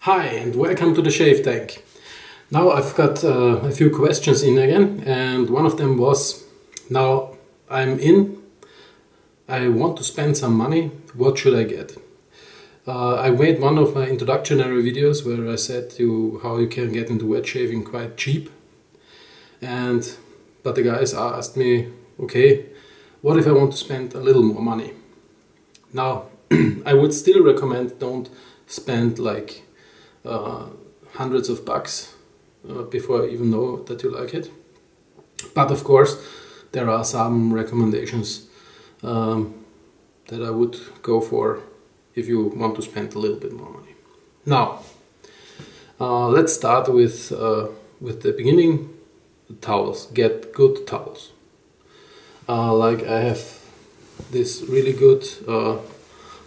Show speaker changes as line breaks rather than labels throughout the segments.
Hi and welcome to the Shave Tank. Now I've got a few questions in again, and one of them was, now I want to spend some money, what should I get? I made one of my introductory videos where I said how you can get into wet shaving quite cheap, but the guys asked me, okay, what if I want to spend a little more money? Now I would still recommend don't spend like hundreds of bucks before I even know that you like it. But of course there are some recommendations that I would go for if you want to spend a little bit more money. Now let's start with the beginning. The towels. Get good towels. Like I have this really good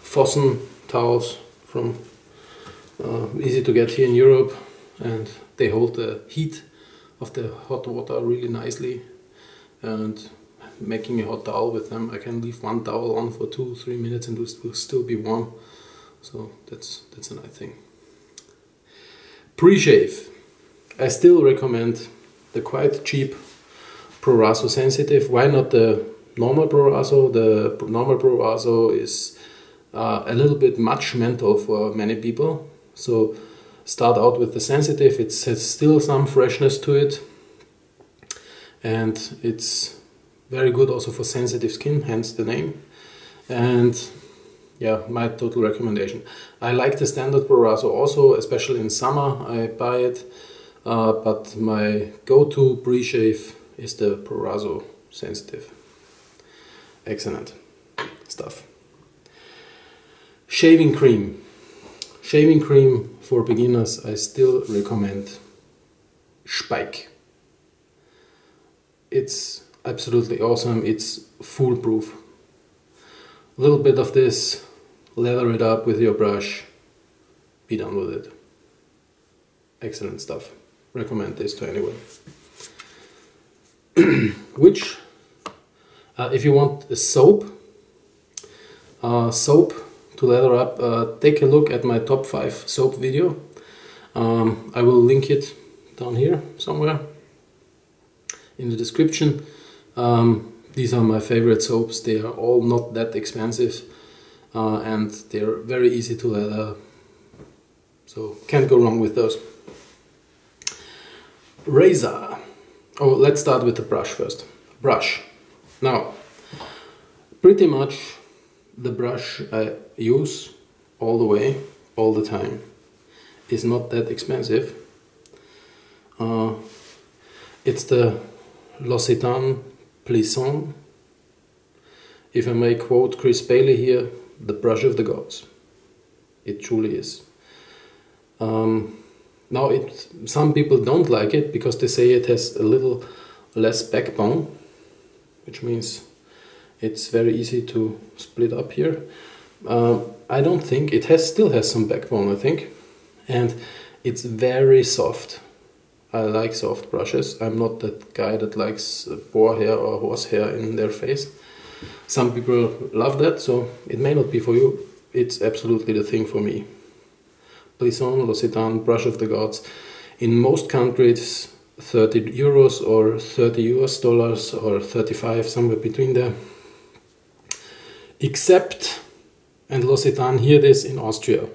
Fossen towels from easy to get here in Europe, and they hold the heat of the hot water really nicely, and making a hot towel with them, I can leave one towel on for 2-3 minutes and it will still be warm, so that's a nice thing. Pre-shave. I still recommend the quite cheap Proraso Sensitive. Why not the normal Proraso? The normal Proraso is a little bit much menthol for many people. So start out with the Sensitive. It has still some freshness to it, and it's very good also for sensitive skin, hence the name. And yeah, my total recommendation. I like the standard Proraso also, especially in summer I buy it, but my go-to pre-shave is the Proraso Sensitive. Excellent stuff. Shaving cream. Shaving cream for beginners, I still recommend Spike. It's absolutely awesome, it's foolproof. A little bit of this, lather it up with your brush, be done with it. Excellent stuff. Recommend this to anyone. If you want a soap to lather up, take a look at my top 5 soap video. I will link it down here somewhere in the description. These are my favorite soaps. They are all not that expensive, and they're very easy to lather, so can't go wrong with those. Razor. Oh, let's start with the brush first. Brush. Now, pretty much the brush I use all the way, all the time, is not that expensive. It's the L'Occitane Plisson. If I may quote Chris Bailey here, the brush of the gods. It truly is. Now, some people don't like it because they say it has a little less backbone, which means it's very easy to split up here. I don't think it still has some backbone, I think, and it's very soft. I like soft brushes. I'm not that guy that likes boar hair or horse hair in their face. Some people love that, so it may not be for you. It's absolutely the thing for me. Plisson, L'Occitane, brush of the gods. In most countries, 30 euros or 30 US dollars or 35, somewhere between there. Except, and L'Occitane, hear this, in Austria.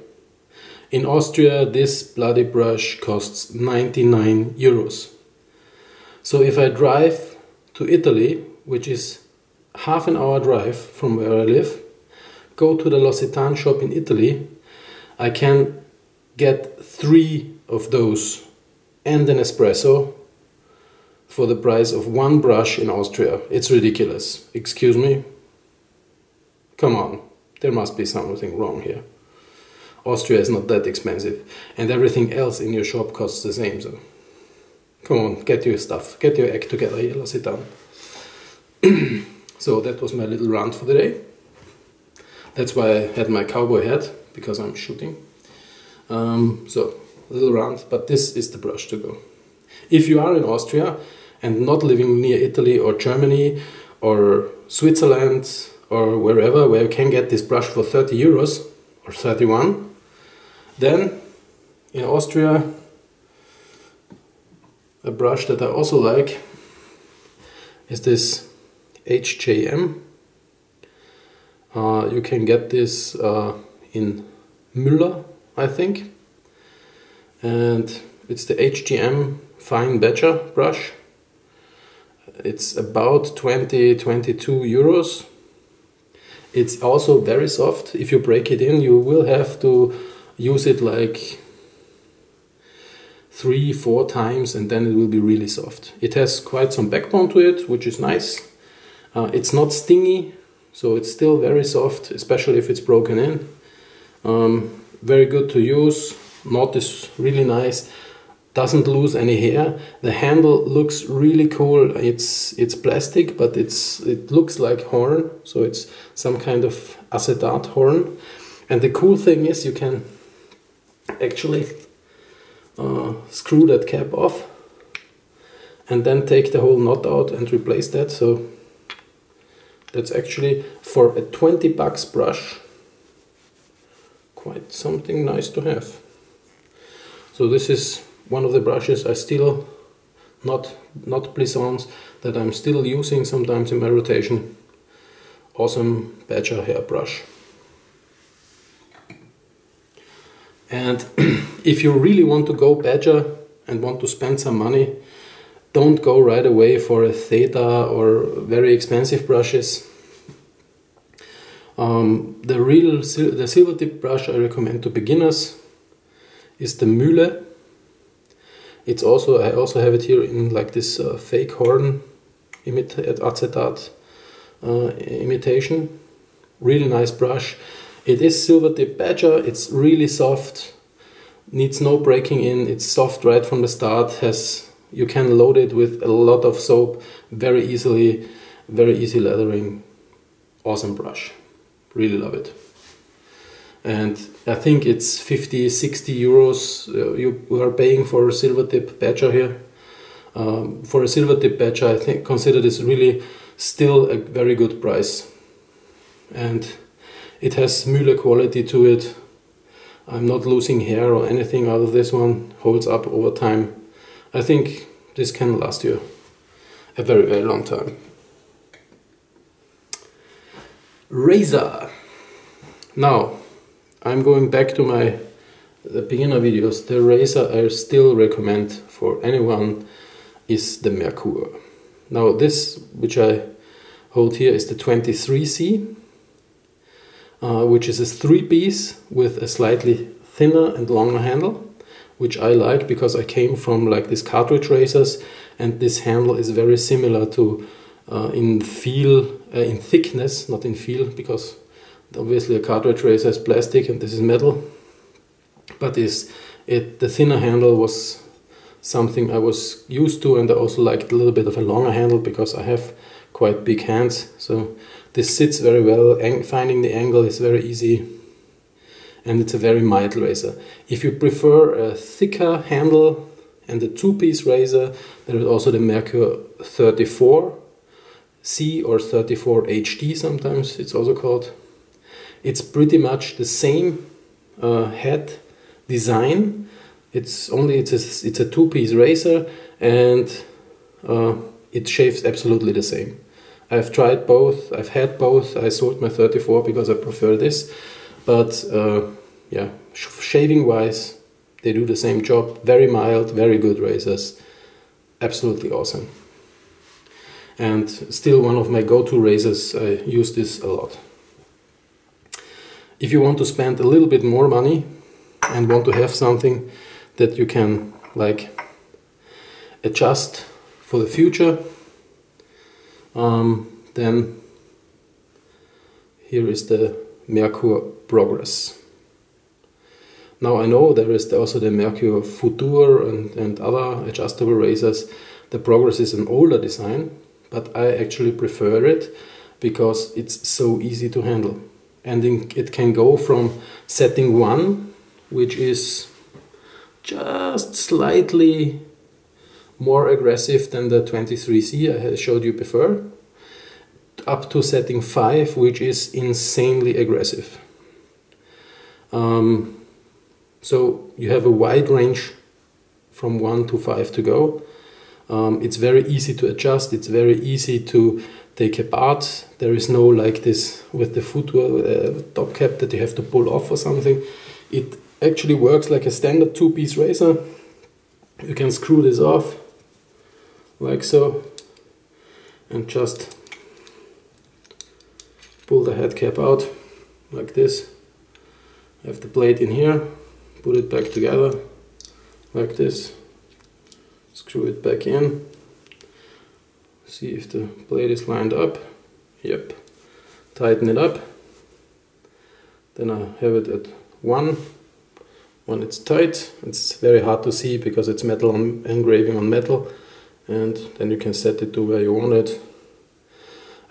In Austria, this bloody brush costs 99 euros. So if I drive to Italy, which is half an hour drive from where I live, go to the L'Occitane shop in Italy, I can get 3 of those and an espresso for the price of one brush in Austria. It's ridiculous. Excuse me? Come on, there must be something wrong here. Austria is not that expensive, and everything else in your shop costs the same, so come on, get your stuff, get your act together here, L'Occitane. So that was my little rant for the day. That's why I had my cowboy hat, because I'm shooting. So, a little rant, but this is the brush to go. If you are in Austria and not living near Italy or Germany or Switzerland or wherever where you can get this brush for 30 euros or 31, then in Austria, a brush that I also like is this HJM. You can get this in Müller, I think, and it's the HJM Fine Badger brush. It's about 22 euros. It's also very soft. If you break it in, you will have to use it like 3-4 times and then it will be really soft. It has quite some backbone to it, which is nice. It's not stingy, so it's still very soft, especially if it's broken in. Very good to use. Knot is really nice. Doesn't lose any hair. The handle looks really cool. It's plastic, but it looks like horn, so it's some kind of acetate horn. And the cool thing is you can actually screw that cap off and then take the whole knot out and replace that. So that's actually, for a 20 bucks brush, quite something nice to have. So this is one of the brushes I still, not Plissons, that I'm still using sometimes in my rotation. Awesome Badger hair brush. And if you really want to go Badger and want to spend some money, don't go right away for a Theta or very expensive brushes. The silver tip brush I recommend to beginners is the Mühle. I also have it here in like this fake horn acetate imitation. Really nice brush. It is silver tip Badger. It's really soft. Needs no breaking in. It's soft right from the start. You can load it with a lot of soap very easily. Very easy leathering. Awesome brush. Really love it. And I think it's 50-60 euros you are paying for a silver tip Badger here. For a silver tip Badger, I consider this really still a very good price. And it has Mühle quality to it. I'm not losing hair or anything out of this one. Holds up over time. I think this can last you a very, very long time. Razor. Now, I'm going back to the beginner videos. The razor I still recommend for anyone is the Merkur. Now this, which I hold here, is the 23C, which is a 3-piece with a slightly thinner and longer handle, which I like because I came from like these cartridge razors, and this handle is very similar to in thickness, not in feel, because obviously a cartridge razor is plastic and this is metal, but the thinner handle was something I was used to, and I also liked a little bit of a longer handle because I have quite big hands. So this sits very well, finding the angle is very easy, and it's a very mild razor. If you prefer a thicker handle and a 2-piece razor, there is also the Merkur 34C or 34HD sometimes it's also called. It's pretty much the same head design. It's a 2-piece razor, and it shaves absolutely the same. I've tried both. I've had both. I sold my 34 because I prefer this. But yeah, shaving wise, they do the same job. Very mild, very good razors. Absolutely awesome. And still one of my go-to razors. I use this a lot. If you want to spend a little bit more money and want to have something that you can like adjust for the future, then here is the Merkur Progress. Now I know there is also the Merkur Futur and other adjustable razors. The Progress is an older design, but I actually prefer it because it's so easy to handle. And it can go from setting 1, which is just slightly more aggressive than the 23C I showed you before, up to setting 5, which is insanely aggressive. So you have a wide range from 1 to 5 to go. It's very easy to adjust, it's very easy to take apart. There is no like this with the footwear top cap that you have to pull off or something. It actually works like a standard 2-piece razor. You can screw this off like so and just pull the head cap out like this. Have the blade in here, put it back together like this, screw it back in, see if the blade is lined up. Yep, tighten it up. Then I have it at 1 when it's tight. It's very hard to see because it's metal engraving on metal, and then you can set it to where you want it.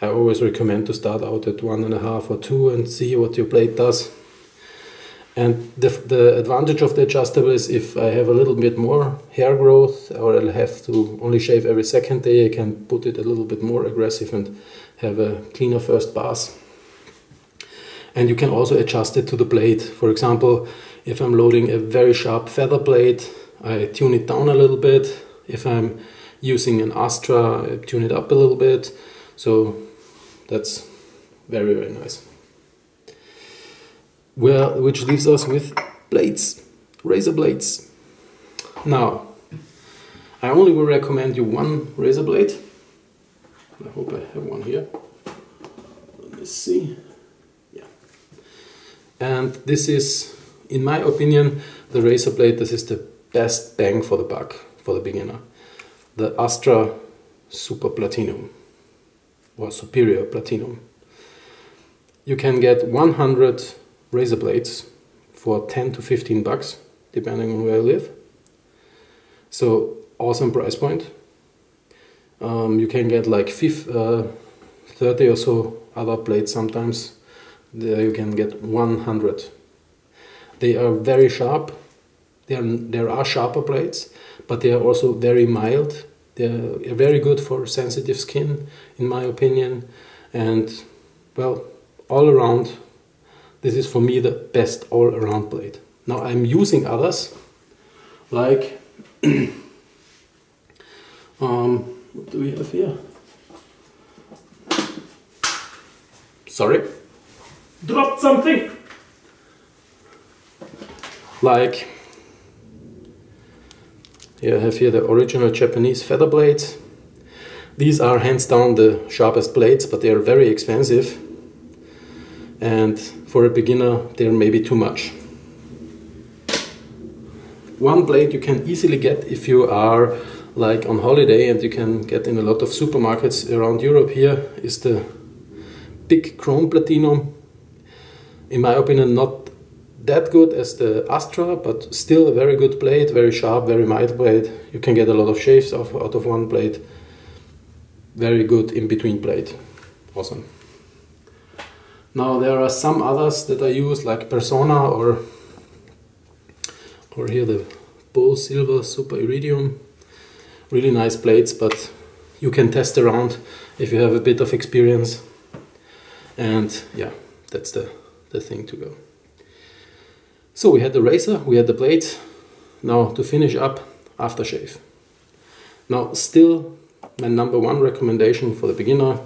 I always recommend to start out at 1.5 or 2 and see what your blade does. And the advantage of the adjustable is if I have a little bit more hair growth, or I'll have to only shave every second day, I can put it a little bit more aggressive and have a cleaner first pass. And you can also adjust it to the blade. For example, if I'm loading a very sharp feather blade, I tune it down a little bit. If I'm using an Astra, I tune it up a little bit. So that's very, very nice. Which leaves us with blades, razor blades. Now, I only will recommend you one razor blade. I hope I have one here. Let me see. Yeah. And this is, in my opinion, the razor blade. This is the best bang for the buck for the beginner. The Astra Super Platinum or Superior Platinum. You can get 100 razor blades for 10 to 15 bucks, depending on where you live. So awesome price point. You can get like 30 or so other blades sometimes. There you can get 100. They are very sharp. There are sharper blades, but they are also very mild. They are very good for sensitive skin, in my opinion. And well, all around, this is for me the best all-around blade. Now I'm using others, like what do we have here? Sorry, dropped something. Like, here I have here the original Japanese feather blades. These are hands down the sharpest blades, but they are very expensive. And for a beginner, they're maybe too much. One blade you can easily get if you are like on holiday, and you can get in a lot of supermarkets around Europe here, is the big Chrome Platinum. In my opinion, not that good as the Astra, but still a very good blade, very sharp, very mild blade. You can get a lot of shaves out of one blade. Very good in-between blade. Awesome. Now there are some others that I use, like Persona or here the Bull Silver Super Iridium. Really nice blades, but you can test around if you have a bit of experience. And yeah, that's the thing to go. So we had the razor, we had the blades. Now to finish up, aftershave. Now still my #1 recommendation for the beginner,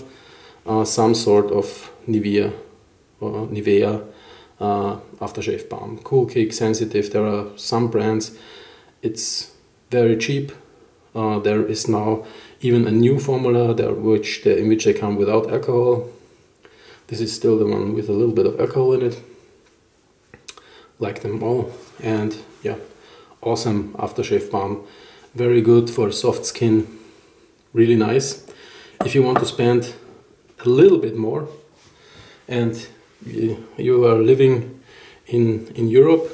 some sort of Nivea aftershave balm. Cool Kick, Sensitive, there are some brands. It's very cheap. There is now even a new formula in which they come without alcohol. This is still the one with a little bit of alcohol in it. Like them all. And yeah, awesome aftershave balm. Very good for soft skin. Really nice. If you want to spend a little bit more and you are living in Europe,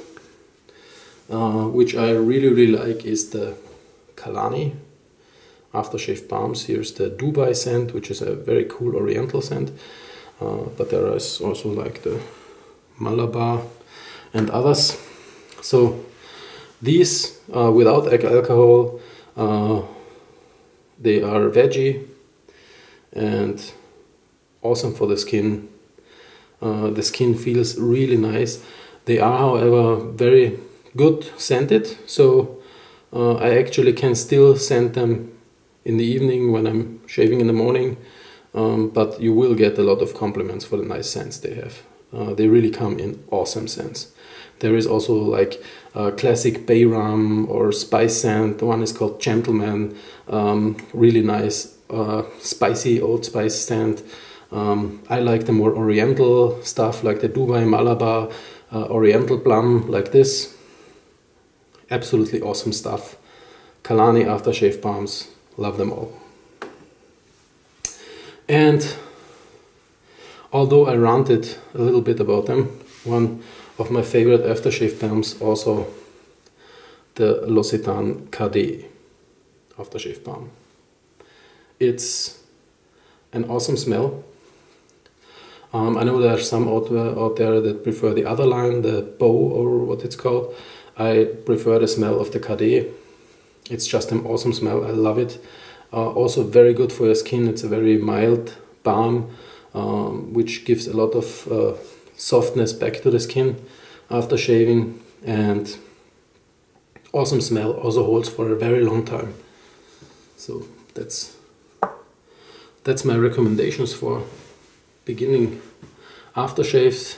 which I really like, is the Kalani aftershave balms. Here's the Dubai scent, which is a very cool oriental scent, but there is also like the Malabar and others. So these without alcohol, they are veggie and awesome for the skin. The skin feels really nice. They are, however, very good scented, so I actually can still scent them in the evening when I'm shaving in the morning, but you will get a lot of compliments for the nice scents they have. They really come in awesome scents. There is also like classic bay rum or spice scent. The one is called Gentleman, really nice spicy old spice scent. I like the more oriental stuff like the Dubai Malabar Oriental Plum, like this. Absolutely awesome stuff. Kalani aftershave balms, love them all. And although I ranted a little bit about them, one of my favorite aftershave balms also the L'Occitane Cadet aftershave balm. It's an awesome smell. I know there are some out there that prefer the other line, the Bow or what it's called. I prefer the smell of the Cadet. It's just an awesome smell, I love it. Also very good for your skin. It's a very mild balm, which gives a lot of softness back to the skin after shaving, and awesome smell, also holds for a very long time. So that's my recommendations for beginning aftershaves.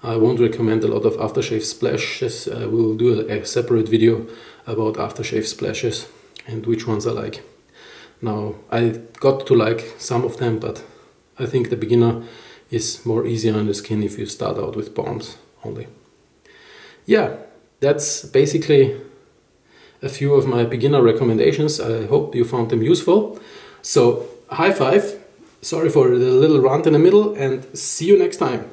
I won't recommend a lot of aftershave splashes. I will do a separate video about aftershave splashes and which ones I like. Now, I got to like some of them, but I think the beginner is more easier on the skin if you start out with balms only. Yeah, that's basically a few of my beginner recommendations. I hope you found them useful. So, high five. Sorry for the little rant in the middle, and see you next time.